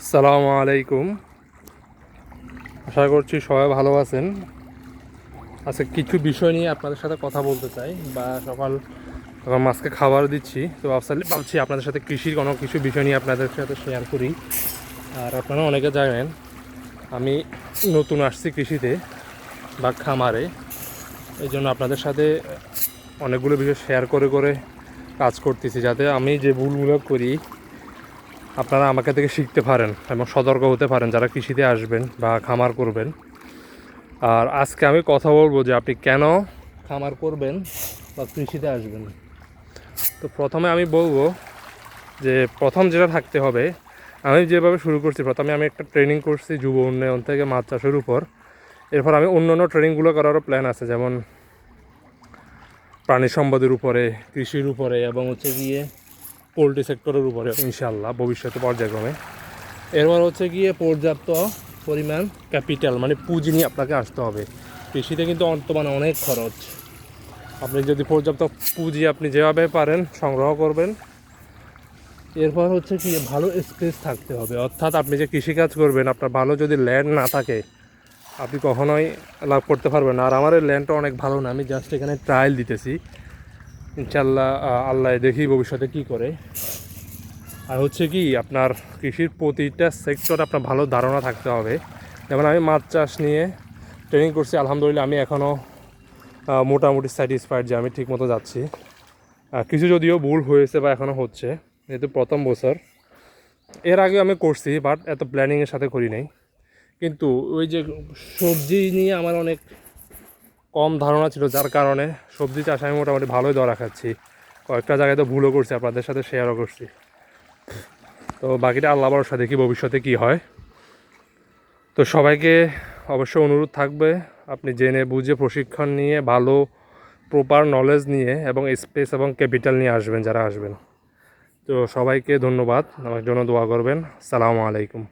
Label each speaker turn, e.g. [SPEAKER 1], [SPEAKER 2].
[SPEAKER 1] আসসালামু আলাইকুম। আশা করছি সবাই ভালো আছেন। আজকে কিছু বিষয় নিয়ে আপনাদের সাথে কথা বলতে চাই, বা সকাল সকাল মাছকে খাবার দিচ্ছি, তো ভাবছি আপনাদের সাথে কৃষির কোনো কিছু বিষয় নিয়ে আপনাদের সাথে শেয়ার করি। আর আপনারা অনেকে জানেন আমি নতুন আসছি কৃষিতে বা খামারে, এই জন্য আপনাদের সাথে অনেকগুলো বিষয় শেয়ার করে করে কাজ করতেছি, যাতে আমি যে ভুলগুলো করি আপনারা আমাকে থেকে শিখতে পারেন এবং সতর্ক হতে পারেন যারা কৃষিতে আসবেন বা খামার করবেন। আর আজকে আমি কথা বলবো যে আপনি কেন খামার করবেন বা কৃষিতে আসবেন। তো প্রথমে আমি বলবো যে প্রথম যেটা থাকতে হবে, আমি যেভাবে শুরু করছি, প্রথমে আমি একটা ট্রেনিং করছি যুব উন্নয়ন থেকে মাছ চাষের উপর। এরপর আমি অন্যান্য ট্রেনিংগুলো করারও প্ল্যান আছে, যেমন প্রাণী সম্পদের উপরে, কৃষির উপরে, এবং হচ্ছে গিয়ে পোলট্রি সেক্টরের উপরে ইনশাল্লাহ ভবিষ্যতে পর্যায়ক্রমে। এরপর হচ্ছে গিয়ে পর্যাপ্ত পরিমাণ ক্যাপিটাল মানে পুঁজি নিয়ে আপনাকে আসতে হবে। কৃষিতে কিন্তু বর্তমানে অনেক খরচ। আপনি যদি পর্যাপ্ত পুঁজি আপনি যেভাবে পারেন সংগ্রহ করবেন। এরপর হচ্ছে কি ভালো স্পেস থাকতে হবে, অর্থাৎ আপনি যে কৃষিকাজ করবেন আপনার ভালো যদি ল্যান্ড না থাকে আপনি কখনোই লাভ করতে পারবেন না। আর আমার এই ল্যান্ডটা অনেক ভালো না, আমি জাস্ট এখানে ট্রায়াল দিতেছি। ইনশাল্লাহ আল্লাহ দেখি ভবিষ্যতে কী করে। আর হচ্ছে কি আপনার কৃষির প্রতিটা সেক্টর আপনার ভালো ধারণা থাকতে হবে। যেমন আমি মাছ চাষ নিয়ে ট্রেনিং করছি, আলহামদুলিল্লাহ আমি এখনও মোটামুটি স্যাটিসফাইড যে আমি ঠিকমতো যাচ্ছি। কিছু যদিও ভুল হয়েছে বা এখনও হচ্ছে, যেহেতু প্রথম বছর। এর আগে আমি করছি বাট এত প্ল্যানিংয়ের সাথে করি নাই। কিন্তু ওই যে সবজি নিয়ে আমার অনেক কম ধারণা ছিল, যার কারণে সবজি চাষ আমি মোটামুটি ভালোই ধরা খাচ্ছি। কয়েকটা জায়গায় তো ভুলও করছি, আপনাদের সাথে শেয়ারও করছি। তো বাকিটা আল্লাহ ভরসা, দেখি ভবিষ্যতে কী হয়। তো সবাইকে অবশ্য অনুরোধ থাকবে আপনি জেনে বুঝে প্রশিক্ষণ নিয়ে ভালো প্রপার নলেজ নিয়ে এবং স্পেস এবং ক্যাপিটাল নিয়ে আসবেন যারা আসবেন। তো সবাইকে ধন্যবাদ, আমার জন্য দোয়া করবেন। আসসালামু আলাইকুম।